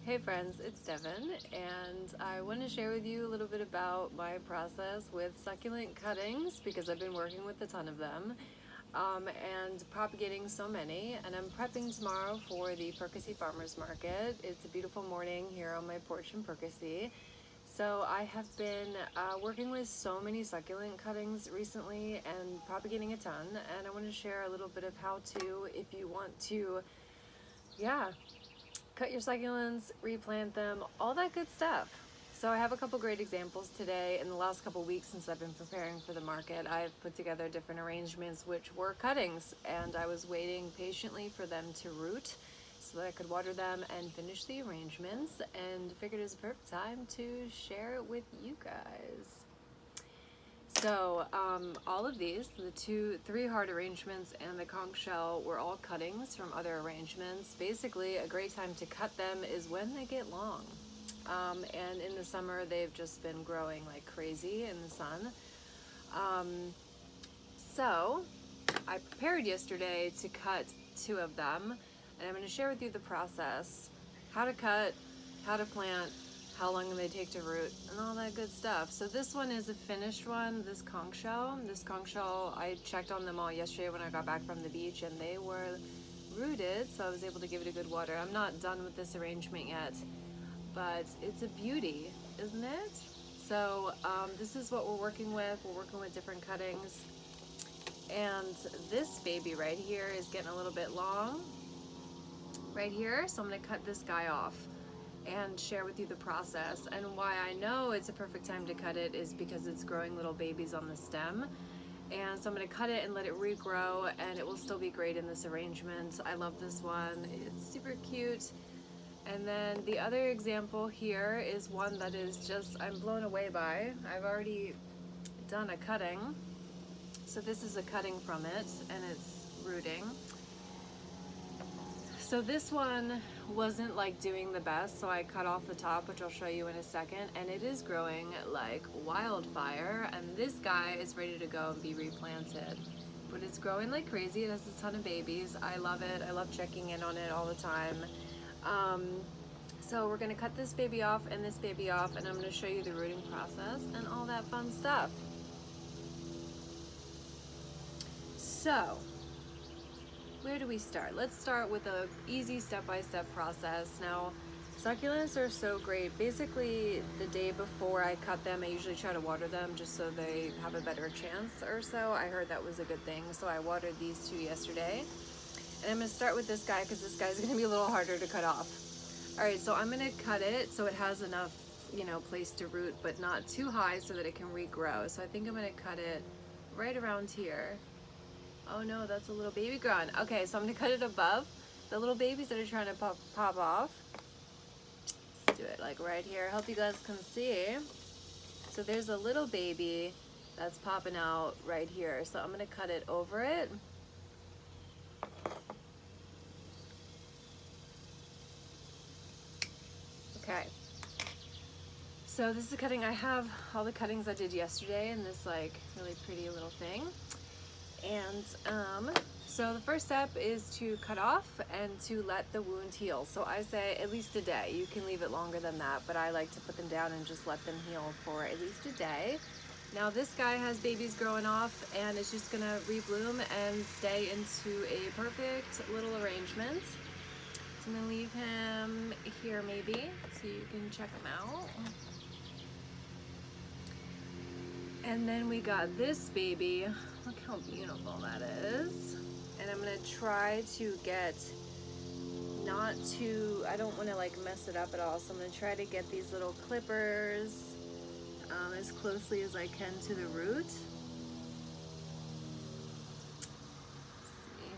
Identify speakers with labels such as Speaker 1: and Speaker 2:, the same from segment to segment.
Speaker 1: Hey friends, it's Devin, and I want to share with you a little bit about my process with succulent cuttings because I've been working with a ton of them and propagating so many. And I'm prepping tomorrow for the Percy Farmers Market. It's a beautiful morning here on my porch in Percy. So I have been working with so many succulent cuttings recently and propagating a ton, and I want to share a little bit of how to if you want to, yeah, cut your succulents, replant them, all that good stuff. So I have a couple great examples today. In the last couple weeks since I've been preparing for the market, I've put together different arrangements which were cuttings, and I was waiting patiently for them to root so that I could water them and finish the arrangements, and figured it was a perfect time to share it with you guys. So all of these, the three heart arrangements and the conch shell, were all cuttings from other arrangements. Basically, a great time to cut them is when they get long. And in the summer, they've just been growing like crazy in the sun. So I prepared yesterday to cut two of them, and I'm going to share with you the process, how to cut, how to plant, how long they take to root, and all that good stuff. So this one is a finished one, this conch shell. I checked on them all yesterday when I got back from the beach, and they were rooted, so I was able to give it a good water. I'm not done with this arrangement yet, but it's a beauty, isn't it? So this is what we're working with. We're working with different cuttings. And this baby right here is getting a little bit long right here, so I'm going to cut this guy off and share with you the process. And why I know it's a perfect time to cut it is because it's growing little babies on the stem. And so I'm going to cut it and let it regrow, and it will still be great in this arrangement. I love this one. It's super cute. And then the other example here is one that is just, I'm blown away by. I've already done a cutting. So this is a cutting from it, and it's rooting. So this one wasn't like doing the best, so I cut off the top, which I'll show you in a second, and it is growing like wildfire, and this guy is ready to go and be replanted. But it's growing like crazy. It has a ton of babies. I love it. I love checking in on it all the time. So we're gonna cut this baby off and this baby off, and I'm gonna show you the rooting process and all that fun stuff. So, where do we start? Let's start with a easy step-by-step process. Now, succulents are so great. Basically, the day before I cut them, I usually try to water them just so they have a better chance or so. I heard that was a good thing, so I watered these two yesterday. And I'm gonna start with this guy because this guy's gonna be a little harder to cut off. All right, so I'm gonna cut it so it has enough, place to root, but not too high so that it can regrow. So I think I'm gonna cut it right around here. Oh no, that's a little baby growing. Okay, so I'm gonna cut it above the little babies that are trying to pop off. Let's do it like right here. I hope you guys can see. So there's a little baby that's popping out right here. So I'm gonna cut it over it. Okay. So this is a cutting. I have all the cuttings I did yesterday in this like really pretty little thing. And so the first step is to cut off and to let the wound heal. So I say at least a day. You can leave it longer than that, but I like to put them down and just let them heal for at least a day. Now this guy has babies growing off, and it's just gonna rebloom and stay into a perfect little arrangement. So I'm gonna leave him here maybe so you can check him out. And then we got this baby. Look how beautiful that is. And I'm gonna try to get I don't wanna like mess it up at all. So I'm gonna try to get these little clippers as closely as I can to the root. See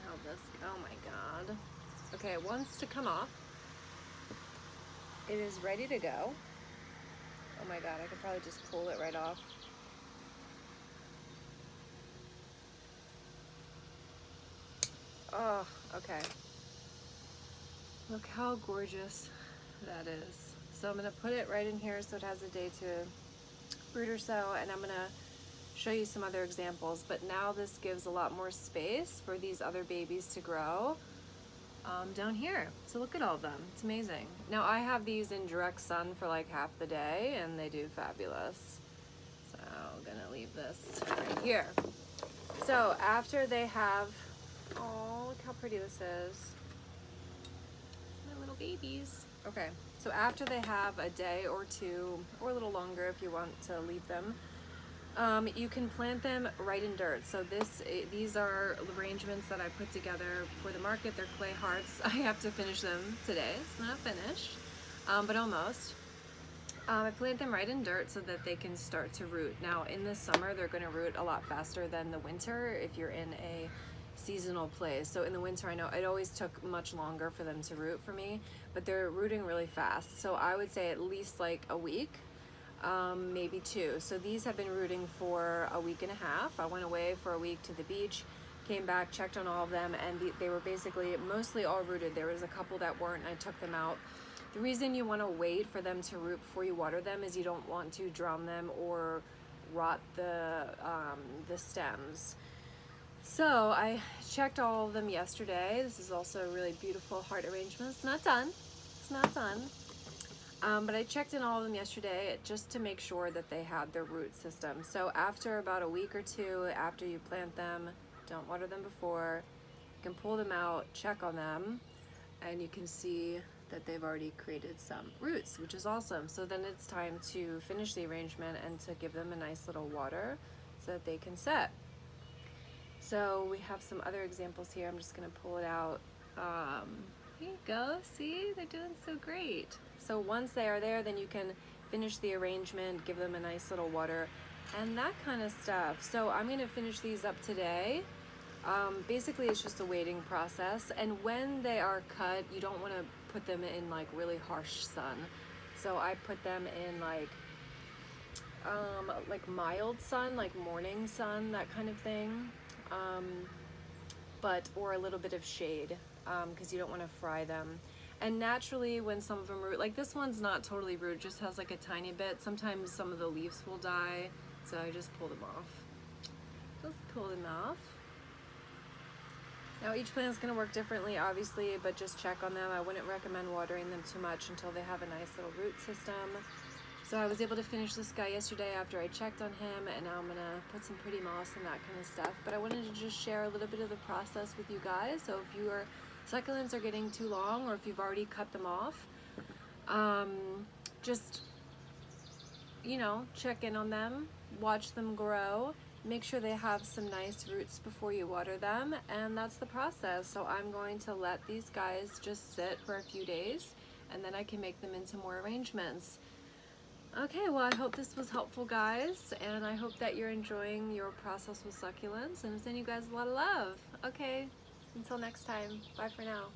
Speaker 1: how this, oh my God. Okay, it wants to come off. It is ready to go. Oh my God, I could probably just pull it right off. Oh, okay. Look how gorgeous that is. So I'm gonna put it right in here so it has a day to root or so, and I'm gonna show you some other examples, but now this gives a lot more space for these other babies to grow. down here. So look at all of them. It's amazing. Now I have these in direct sun for like half the day and they do fabulous. So I'm gonna leave this right here. So after they have, oh, look how pretty this is. My little babies. Okay, so after they have a day or two, or a little longer if you want to leave them, you can plant them right in dirt. So these are arrangements that I put together for the market. They're clay hearts. I have to finish them today. It's not finished, but almost. I plant them right in dirt so that they can start to root. Now in the summer, they're gonna root a lot faster than the winter if you're in a seasonal place. So in the winter, I know it always took much longer for them to root for me, but they're rooting really fast. So I would say at least like a week. Maybe 2. So these have been rooting for a week and a half. I went away for a week to the beach, came back, checked on all of them, and they were basically mostly all rooted. There was a couple that weren't, and I took them out. The reason you want to wait for them to root before you water them is you don't want to drown them or rot the stems. So I checked all of them yesterday. This is also a really beautiful heart arrangement. It's not done. It's not done. But I checked in all of them yesterday just to make sure that they had their root system. So after about a week or 2 after you plant them, don't water them before, you can pull them out, check on them, and you can see that they've already created some roots, which is awesome. So then it's time to finish the arrangement and to give them a nice little water so that they can set. So we have some other examples here. I'm just gonna pull it out. Here you go, see, they're doing so great. So once they are there, then you can finish the arrangement, give them a nice little water, and that kind of stuff. So I'm gonna finish these up today. Basically, it's just a waiting process. And when they are cut, you don't wanna put them in like really harsh sun. So I put them in like mild sun, like morning sun, that kind of thing. Or a little bit of shade, because you don't want to fry them. And naturally, when some of them root, like this one's not totally root, just has like a tiny bit. Sometimes some of the leaves will die, so I just pull them off. Just pull them off. Now each plant is going to work differently, obviously, but just check on them. I wouldn't recommend watering them too much until they have a nice little root system. So I was able to finish this guy yesterday after I checked on him, and now I'm gonna put some pretty moss and that kind of stuff. But I wanted to just share a little bit of the process with you guys. So if your succulents are getting too long, or if you've already cut them off, just, you know, check in on them, watch them grow, make sure they have some nice roots before you water them, and that's the process. So I'm going to let these guys just sit for a few days, and then I can make them into more arrangements. Okay, well, I hope this was helpful, guys, and I hope that you're enjoying your process with succulents, and I'm sending you guys a lot of love. Okay, until next time, bye for now.